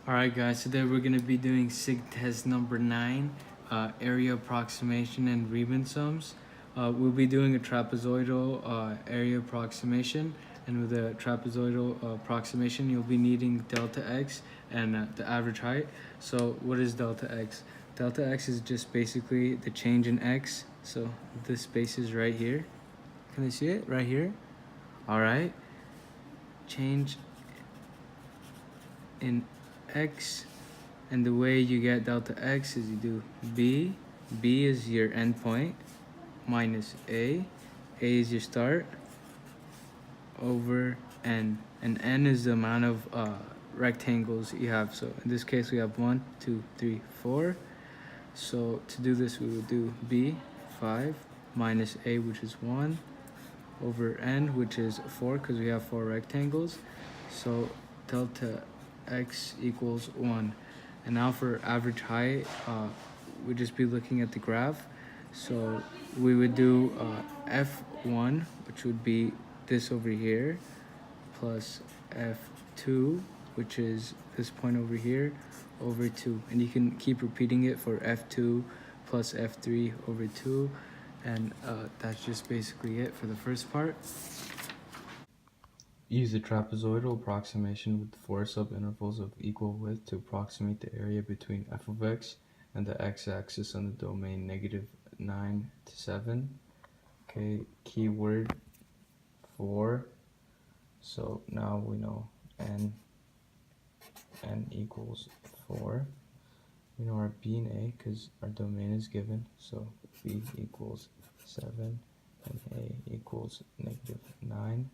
Alright guys, today we're going to be doing Sig Test number 9, area approximation and Riemann sums. We'll be doing a trapezoidal area approximation, and with a trapezoidal approximation you'll be needing delta x and the average height. So what is delta x? Delta x is just basically the change in x, so this space is right here. Can I see it? Right here? Alright. Change in x, and the way you get delta x is you do b is your endpoint, minus a is your start, over n, and n is the amount of rectangles you have. So in this case we have 1, 2, 3, 4. So to do this we would do b 5 minus a, which is 1, over n, which is 4 because we have 4 rectangles. So delta x equals 1. And now for average height, we'd just be looking at the graph. So we would do f1, which would be this over here, plus f2, which is this point over here, over 2. And you can keep repeating it for f2 plus f3 over 2. And that's just basically it for the first part. Use the trapezoidal approximation with 4 subintervals of equal width to approximate the area between f of x and the x-axis on the domain -9 to 7. Okay, keyword 4. So now we know n equals 4. We know our b and a because our domain is given, so b equals 7 and a equals -9.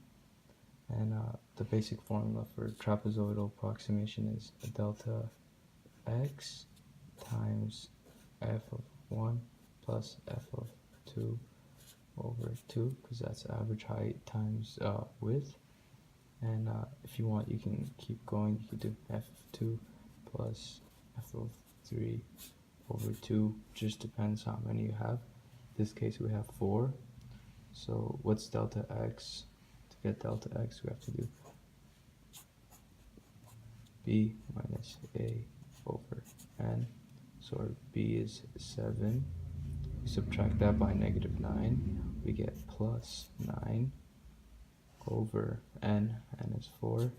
And the basic formula for trapezoidal approximation is delta x times f of 1 plus f of 2 over 2, because that's average height times width. And if you want, you can keep going. You could do f of 2 plus f of 3 over 2. Just depends how many you have. In this case we have 4. So what's delta x? To get delta x, we have to do b minus a over n. So our b is 7. We subtract that by -9. We get plus 9 over n. N is 4.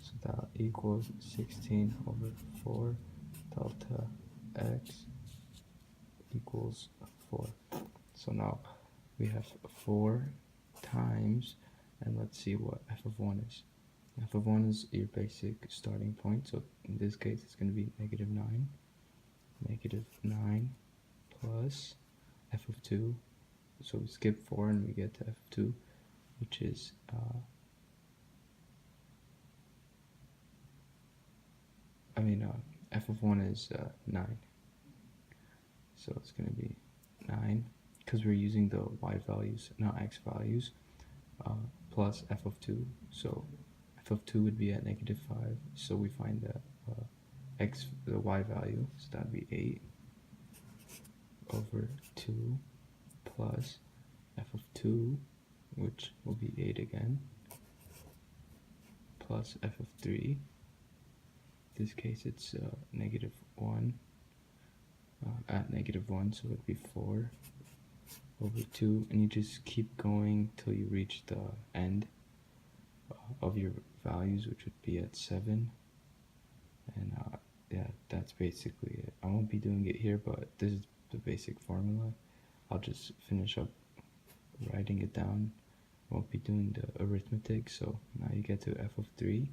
So that equals 16 over 4. Delta x equals 4. So now we have 4 times, and let's see what f of 1 is. F of 1 is your basic starting point, so in this case it's going to be -9. -9 plus f of 2, so we skip 4 and we get to f of 2, which is f of 1 is 9. So it's going to be 9, because we're using the y values, not x values, plus f of 2. So f of 2 would be at -5. So we find the the y value, so that would be 8 over 2 plus f of 2, which will be 8 again, plus f of 3. In this case it's -1, at -1, so it would be 4 over 2, and you just keep going till you reach the end of your values, which would be at 7. And yeah, that's basically it. I won't be doing it here, but this is the basic formula. I'll just finish up writing it down. I won't be doing the arithmetic. So now you get to f of 3.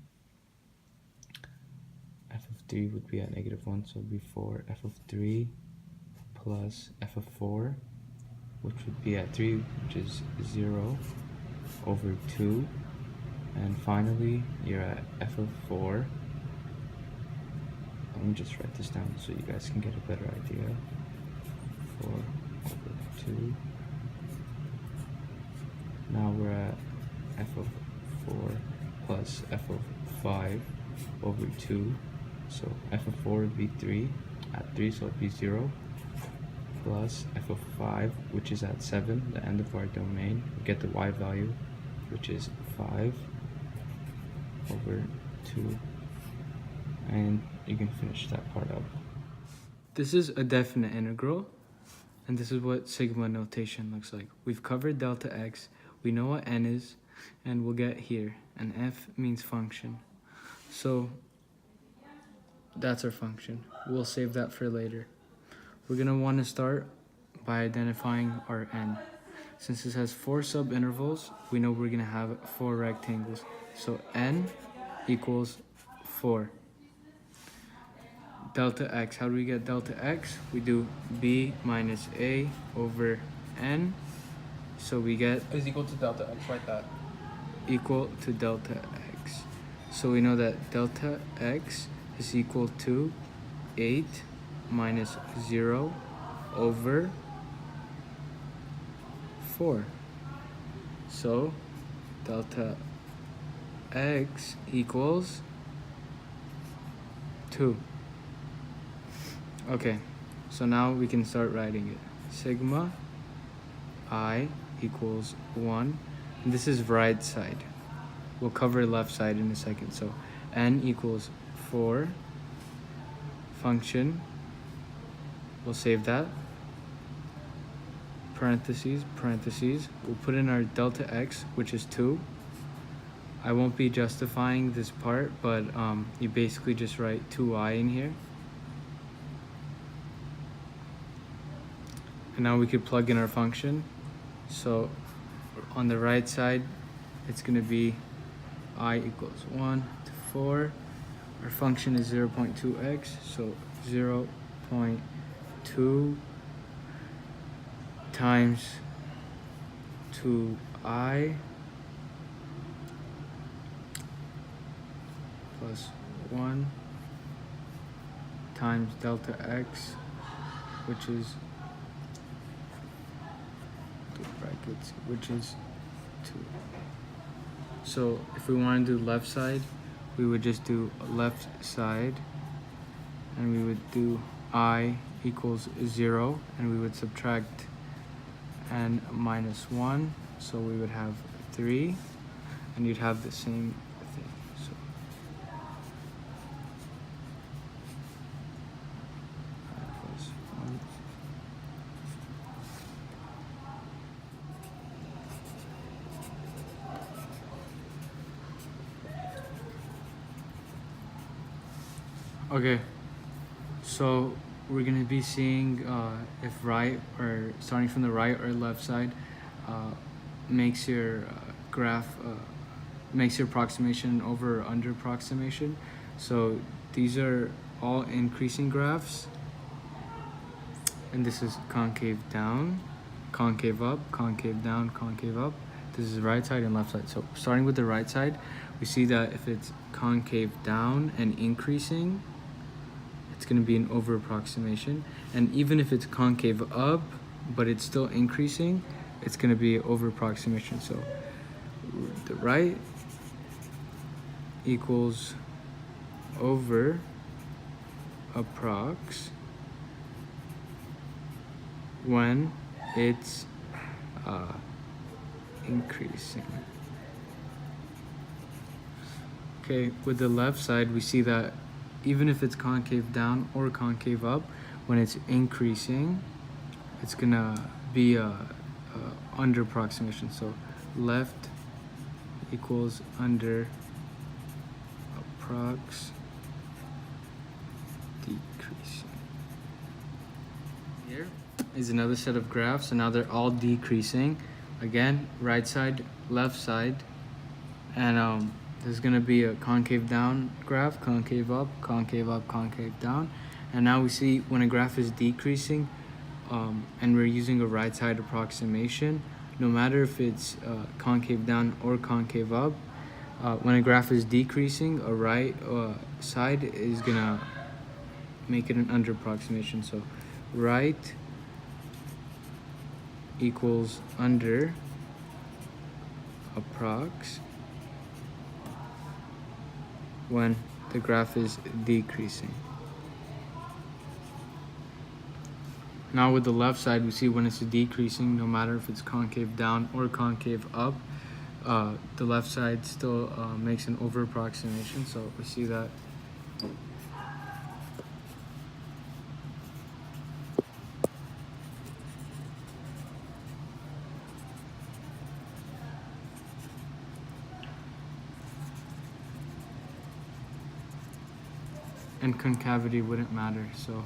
F of 3 would be at -1, so it would be 4 f of 3 plus f of 4, which would be at 3, which is 0 over 2. And finally, you're at f of 4. Let me just write this down so you guys can get a better idea. 4 over 2. Now we're at f of 4 plus f of 5 over 2. So f of 4 would be 3, at 3, so it would be 0, plus f of 5, which is at 7, the end of our domain. We get the y value, which is 5 over 2, and you can finish that part up. This is a definite integral, and this is what sigma notation looks like. We've covered delta x, we know what n is, and we'll get here, and f means function. So that's our function. We'll save that for later. We're gonna want to start by identifying our n. Since this has 4 subintervals, we know we're gonna have 4 rectangles. So n equals 4. Delta x, how do we get delta x? We do b minus a over n. So we get is equal to delta x, write that. Equal to delta x. So we know that delta x is equal to 8 minus 0 over 4. So delta x equals 2. Okay, so now we can start writing it. Sigma I equals 1. And this is right side. We'll cover left side in a second. So n equals 4. Function. We'll save that. Parentheses, parentheses. We'll put in our delta x, which is 2. I won't be justifying this part, but you basically just write 2i in here. And now we could plug in our function. So on the right side, it's going to be I equals 1 to 4. Our function is 0.2x, so 0.2 times 2i plus 1 times delta x, which is which is 2. So if we want to do left side, we would just do left side, and we would do I equals 0, and we would subtract n minus 1, so we would have 3, and you'd have the same thing. So I plus 1. Okay, so we're going to be seeing if right, or starting from the right or left side, makes your graph, makes your approximation over or under approximation. So these are all increasing graphs, and this is concave down, concave up, concave down, concave up. This is right side and left side. So starting with the right side, we see that if it's concave down and increasing, it's going to be an over approximation. And even if it's concave up but it's still increasing, it's going to be over approximation. So the right equals over approx when it's increasing. Okay, with the left side, we see that even if it's concave down or concave up, when it's increasing, it's gonna be under approximation. So left equals under approx decreasing. Here is another set of graphs, and now they're all decreasing. Again, right side, left side, and there's gonna be a concave down graph, concave up, concave down. And now we see when a graph is decreasing, and we're using a right side approximation, no matter if it's concave down or concave up, when a graph is decreasing, a right side is gonna make it an under approximation. So right equals under approx when the graph is decreasing. Now with the left side, we see when it's decreasing, no matter if it's concave down or concave up, the left side still makes an over approximation. So we see that and concavity wouldn't matter. So